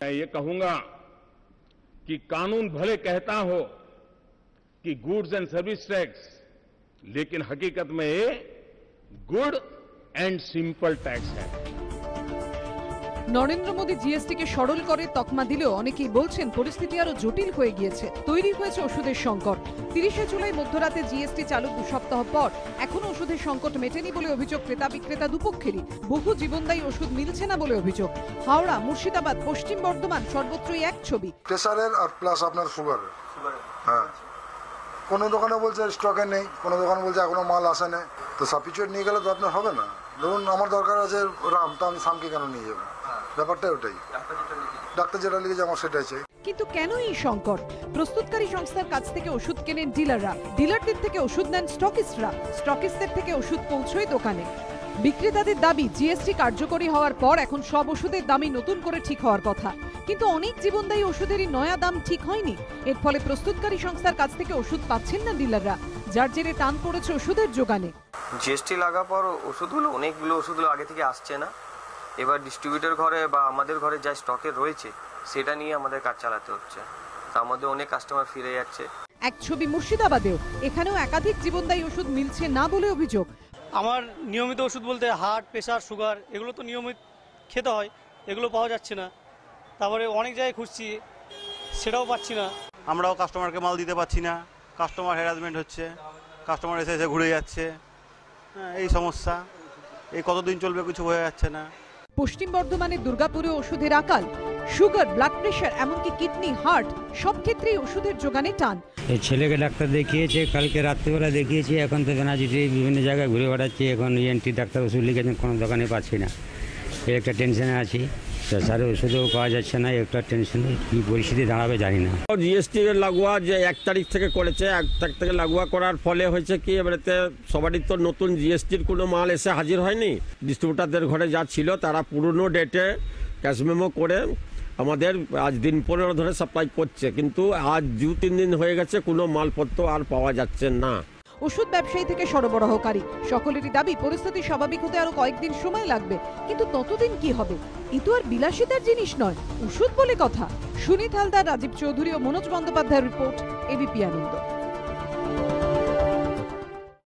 मैं ये कहूंगा कि कानून भले कहता हो कि गुड्स एंड सर्विस टैक्स, लेकिन हकीकत में ये गुड एंड सिंपल टैक्स है। নরেন্দ্র মোদী জিএসটিকে সরল করে তকমা দিলেও অনেকেই বলছেন পরিস্থিতি আরো জটিল হয়ে গিয়েছে। তৈরি হয়েছে ওষুধের সংকট। 30শে জুলাই মধ্যরাতে জিএসটি চালু 2 সপ্তাহ পর এখনো ওষুধের সংকট মেটেনি বলে অভিযোগ ক্রেতা বিক্রেতা দুপক্ষেরই। বহু জীবনদায়ী ওষুধ মিলছে না বলে অভিযোগ। হাওড়া, মুর্শিদাবাদ, পশ্চিম বর্ধমান সর্বত্রই এক ছবি। প্রেসারের আর প্লাস আপনার সুগারের। হ্যাঁ, কোনো দোকানে বলছে স্টকে নেই, কোনো দোকানে বলছে এখনো মাল আসে না। তো সাফিসিয়েন্ট নিয়ে গেলে তো আপনার হবে না। ধরুন আমার দরকার আছে রাম, তো আমি সামকে কেন নিয়ে যাবো? ব্যাপারটা ওটাই, ডাক্তার যেটা লিখেছে আমার সেটাই চাই। কিন্তু কেন এই সংকট? প্রস্তুতকারী সংস্থার কাছ থেকে ওষুধ কেনেন ডিলাররা, ডিলারদের থেকে ওষুধ নেন স্টকিস্টরা, স্টকিস্টদের থেকে ওষুধ পৌঁছয় দোকানে। বিক্রেতাদের দাবি জিএসটি কার্যকরী হওয়ার পর এখন সব ওষুধের দামই নতুন করে ঠিক হওয়ার কথা, কিন্তু অনেক জীবনদায়ী ওষুধেরই নয়া দাম ঠিক হয়নি। এর ফলে প্রস্তুতকারী সংস্থার কাছ থেকে ওষুধ পাচ্ছেন না ডিলাররা, যার জেরে টান পড়েছে ওষুধের যোগানে। জিএসটি লাগার পর ওষুধগুলো, অনেকগুলো ওষুধগুলো আগে থেকে আসছে না। এবার ডিস্ট্রিবিউটর ঘরে বা আমাদের ঘরে যা স্টকে রয়েছে সেটা নিয়ে আমাদের কাজ চালাতে হচ্ছে। তার মধ্যে অনেক কাস্টমার ফিরে যাচ্ছে। এক ছবি মুর্শিদাবাদেও, এখানেও একাধিক জীবনদায়ী ওষুধ মিলছে না বলে অভিযোগ। আমার নিয়মিত ওষুধ বলতে হার্ট, প্রেশার, সুগার এগুলো তো নিয়মিত খেতে হয়, এগুলো পাওয়া যাচ্ছে না। তারপরে অনেক জায়গায় খুঁজছি, সেটাও পাচ্ছি না। আমরাও কাস্টমারকে মাল দিতে পারছি না, কাস্টমার হ্যারাসমেন্ট হচ্ছে, কাস্টমার এসে এসে ঘুরে যাচ্ছে। এই সমস্যা, এই কতদিন চলবে কিছু হয়ে যাচ্ছে না। পশ্চিম বর্ধমানের দুর্গাপুরে ওষুধের আকাল। সুগার, ব্লাড প্রেশার, এমনকি কিডনি, হার্ট সব ক্ষেত্রেই ওষুধের যোগানে টান। এই ছেলেকে ডাক্তার দেখিয়েছে, কালকে রাত্রিবেলা দেখিয়েছি, এখন তো বেনাচিটি বিভিন্ন জায়গায় ঘুরে বেড়াচ্ছি। এখন ইএনটি ডাক্তার ওষুধ লিখেছেন, কোনো দোকানে পাচ্ছি না। এই একটা টেনশনে আছি, প্রেশারের ওষুধও পাওয়া যাচ্ছে না। একটা টেনশনে কী পরিস্থিতি দাঁড়াবে জানি না। জিএসটি লাগোয়া যে 1 তারিখ থেকে করেছে, 1 তারিখ থেকে লাগোয়া করার ফলে হয়েছে কি, এবারেতে সবারই তো নতুন জিএসটির কোনো মাল এসে হাজির হয়নি। ডিস্ট্রিবিউটারদের ঘরে যা ছিল তারা পুরনো ডেটে ক্যাশ মেমো করে আমাদের আজ দিন 15 ধরে সাপ্লাই করছে, কিন্তু আজ 2-3 দিন হয়ে গেছে, কোনো মালপত্র আর পাওয়া যাচ্ছে না। ওষুধ ব্যবসায়ী থেকে সরবরাহকারী সকলেরই দাবি পরিস্থিতি স্বাভাবিক হতে আরো কয়েকদিন সময় লাগবে, কিন্তু ততদিন কি হবে? এ তো আর বিলাসিতার জিনিস নয়, ওষুধ বলে কথা। সুনীত হালদার, রাজীব চৌধুরী ও মনোজ বন্দ্যোপাধ্যায়ের রিপোর্ট, এবিপি আনন্দ।